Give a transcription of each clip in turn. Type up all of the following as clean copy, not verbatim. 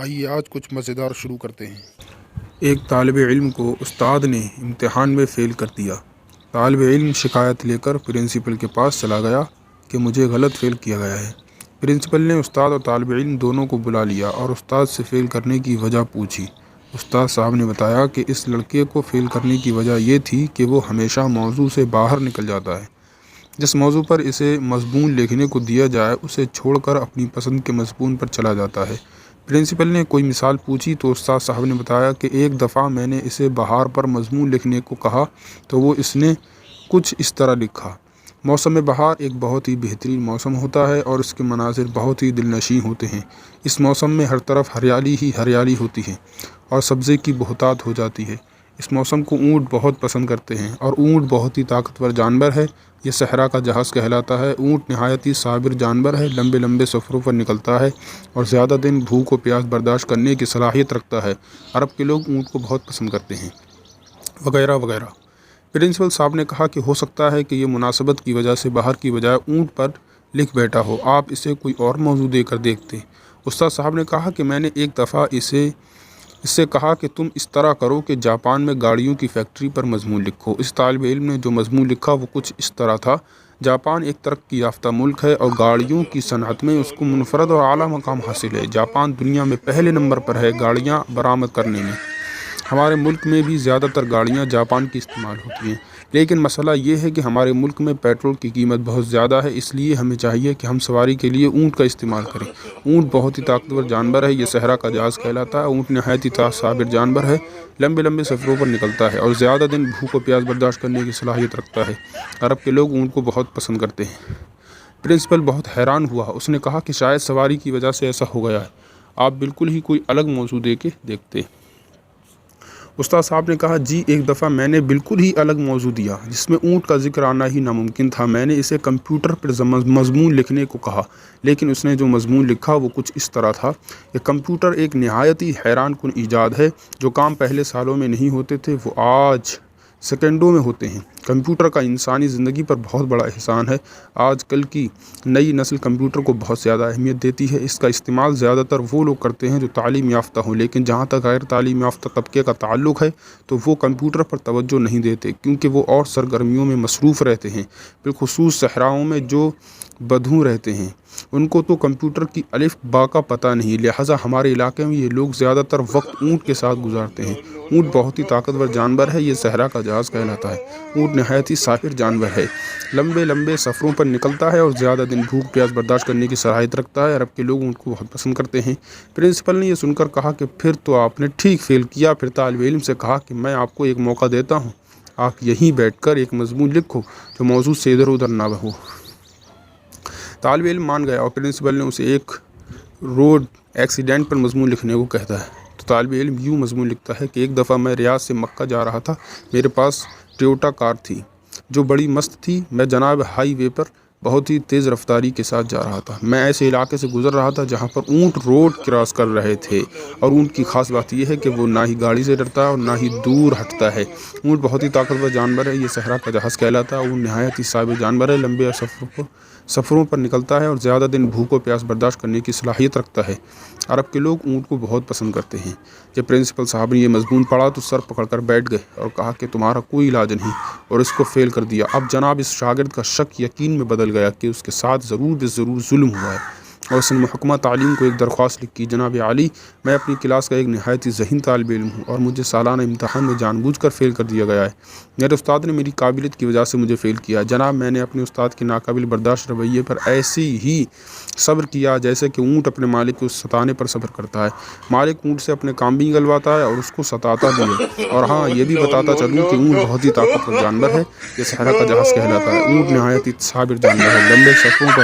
آئیے آج کچھ مزیدار شروع کرتے ہیں۔ ایک طالب علم کو استاد نے امتحان میں فیل کر دیا۔ طالب علم شکایت لے کر پرنسپل کے پاس چلا گیا کہ مجھے غلط فیل کیا گیا ہے۔ پرنسپل نے استاد اور طالب علم دونوں کو بلا لیا اور استاد سے فیل کرنے کی وجہ پوچھی۔ استاد صاحب نے بتایا کہ اس لڑکے کو فیل کرنے کی وجہ یہ تھی کہ وہ ہمیشہ موضوع سے باہر نکل جاتا ہے۔ جس موضوع پر اسے مضمون لکھنے کو دیا جائے اسے چھوڑ کر اپنی پسند کے مضمون پر چلا جاتا ہے۔ پرنسپل نے کوئی مثال پوچھی تو استاد صاحب نے بتایا کہ ایک دفعہ میں نے اسے بہار پر مضمون لکھنے کو کہا تو اس نے کچھ اس طرح لکھا: موسم بہار ایک بہت ہی بہترین موسم ہوتا ہے اور اس کے مناظر بہت ہی دلنشیں ہوتے ہیں۔ اس موسم میں ہر طرف ہریالی ہی ہریالی ہوتی ہے اور سبزے کی بہتات ہو جاتی ہے۔ اس موسم کو اونٹ بہت پسند کرتے ہیں اور اونٹ بہت ہی طاقتور جانور ہے۔ یہ صحرا کا جہاز کہلاتا ہے۔ اونٹ نہایت ہی صابر جانور ہے، لمبے لمبے سفروں پر نکلتا ہے اور زیادہ دن بھوک و پیاس برداشت کرنے کی صلاحیت رکھتا ہے۔ عرب کے لوگ اونٹ کو بہت پسند کرتے ہیں، وغیرہ وغیرہ۔ پرنسپل صاحب نے کہا کہ ہو سکتا ہے کہ یہ مناسبت کی وجہ سے باہر کی بجائے اونٹ پر لکھ بیٹھا ہو، آپ اسے کوئی اور موضوع دے کر دیکھتے۔ استاد صاحب نے کہا کہ میں نے ایک دفعہ اس سے کہا کہ تم اس طرح کرو کہ جاپان میں گاڑیوں کی فیکٹری پر مضمون لکھو۔ اس طالب علم نے جو مضمون لکھا وہ کچھ اس طرح تھا: جاپان ایک ترقی یافتہ ملک ہے اور گاڑیوں کی صنعت میں اس کو منفرد اور اعلیٰ مقام حاصل ہے۔ جاپان دنیا میں پہلے نمبر پر ہے گاڑیاں برآمد کرنے میں۔ ہمارے ملک میں بھی زیادہ تر گاڑیاں جاپان کی استعمال ہوتی ہیں، لیکن مسئلہ یہ ہے کہ ہمارے ملک میں پیٹرول کی قیمت بہت زیادہ ہے، اس لیے ہمیں چاہیے کہ ہم سواری کے لیے اونٹ کا استعمال کریں۔ اونٹ بہت ہی طاقتور جانور ہے، یہ صحرا کا جہاز کہلاتا ہے۔ اونٹ نہایت ہی صابر جانور ہے، لمبے لمبے سفروں پر نکلتا ہے اور زیادہ دن بھوک و پیاس برداشت کرنے کی صلاحیت رکھتا ہے۔ عرب کے لوگ اونٹ کو بہت پسند کرتے ہیں۔ پرنسپل بہت حیران ہوا۔ اس نے کہا کہ شاید سواری کی وجہ سے ایسا ہو گیا ہے، آپ بالکل ہی کوئی الگ موضوع دے کے دیکھتے۔ استاد صاحب نے کہا جی، ایک دفعہ میں نے بالکل ہی الگ موضوع دیا جس میں اونٹ کا ذکر آنا ہی ناممکن تھا۔ میں نے اسے کمپیوٹر پر مضمون لکھنے کو کہا، لیکن اس نے جو مضمون لکھا وہ کچھ اس طرح تھا: یہ کمپیوٹر ایک نہایت ہی حیران کن ایجاد ہے۔ جو کام پہلے سالوں میں نہیں ہوتے تھے وہ آج سیکنڈوں میں ہوتے ہیں۔ کمپیوٹر کا انسانی زندگی پر بہت بڑا احسان ہے۔ آج کل کی نئی نسل کمپیوٹر کو بہت زیادہ اہمیت دیتی ہے۔ اس کا استعمال زیادہ تر وہ لوگ کرتے ہیں جو تعلیم یافتہ ہوں، لیکن جہاں تک غیر تعلیم یافتہ طبقے کا تعلق ہے تو وہ کمپیوٹر پر توجہ نہیں دیتے کیونکہ وہ اور سرگرمیوں میں مصروف رہتے ہیں، بالخصوص صحراؤں میں جو بدھوں رہتے ہیں۔ ان کو تو کمپیوٹر کی الف با کا پتہ نہیں، لہٰذا ہمارے علاقے میں یہ لوگ زیادہ تر وقت اونٹ کے ساتھ گزارتے ہیں۔ اونٹ بہت ہی طاقتور جانور ہے، یہ صحرا کا جہاز کہلاتا ہے۔ اونٹ نہایت ہی صابر جانور ہے، لمبے لمبے سفروں پر نکلتا ہے اور زیادہ دن بھوک پیاس برداشت کرنے کی صلاحیت رکھتا ہے۔ عرب کے لوگ اونٹ کو بہت پسند کرتے ہیں۔ پرنسپل نے یہ سن کر کہا کہ پھر تو آپ نے ٹھیک فیل کیا۔ پھر طالب علم سے کہا کہ میں آپ کو ایک موقع دیتا ہوں، آپ یہیں بیٹھ کر ایک مضمون لکھو جو موضوع سے ادھر ادھر نہ ہو۔ طالب علم مان گیا اور پرنسپل نے اسے ایک روڈ ایکسیڈنٹ پر مضمون لکھنے کو کہتا ہے تو طالب علم یوں مضمون لکھتا ہے کہ ایک دفعہ میں ریاض سے مکہ جا رہا تھا۔ میرے پاس ٹویوٹا کار تھی جو بڑی مست تھی۔ میں جناب ہائی وے پر بہت ہی تیز رفتاری کے ساتھ جا رہا تھا۔ میں ایسے علاقے سے گزر رہا تھا جہاں پر اونٹ روڈ کراس کر رہے تھے، اور اونٹ کی خاص بات یہ ہے کہ وہ نہ ہی گاڑی سے ڈرتا ہے اور نہ ہی دور ہٹتا ہے۔ اونٹ بہت ہی طاقتور جانور ہے، یہ صحرا کا جہاز کہلاتا ہے۔ اونٹ نہایت ہی صابر جانور ہے، لمبے سفروں پر نکلتا ہے اور زیادہ دن بھوک و پیاس برداشت کرنے کی صلاحیت رکھتا ہے۔ عرب کے لوگ اونٹ کو بہت پسند کرتے ہیں۔ جب پرنسپل صاحب نے یہ مضمون پڑھا تو سر پکڑ کر بیٹھ گئے اور کہا کہ تمہارا کوئی علاج نہیں، اور اس کو فیل کر دیا۔ اب جناب اس شاگرد کا شک یقین میں بدل گیا کہ اس کے ساتھ ضرور ضرور ظلم ہوا ہے، اور اس نے محکمہ تعلیم کو ایک درخواست لکھی: جناب عالی، میں اپنی کلاس کا ایک نہایت ہی ذہین طالب علم ہوں اور مجھے سالانہ امتحان میں جان بوجھ کر فیل کر دیا گیا ہے۔ میرے استاد نے میری قابلیت کی وجہ سے مجھے فیل کیا۔ جناب میں نے اپنے استاد کے ناقابل برداشت رویے پر ایسے ہی صبر کیا جیسے کہ اونٹ اپنے مالک کو ستانے پر صبر کرتا ہے۔ مالک اونٹ سے اپنے کام بھی نکلواتا ہے اور اس کو ستاتا بھی ہے۔ اور ہاں، یہ بھی بتاتا چلوں کہ اونٹ بہت ہی طاقتور جانور ہے، یہ صحرا کا جہاز کہلاتا ہے۔ اونٹ نہایت ہی صابر جانور ہے، لمبے سفروں پر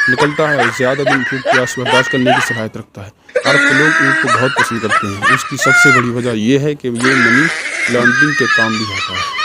نکلتا ہے اور زیادہ دن بھوک پیاس برداشت کرنے کی صلاحیت رکھتا ہے۔ عرب کے لوگ اونٹ کو بہت پسند کرتے ہیں۔ اس کی سب سے بڑی وجہ یہ ہے کہ یہ منی لانڈرنگ کے کام بھی آتا ہے۔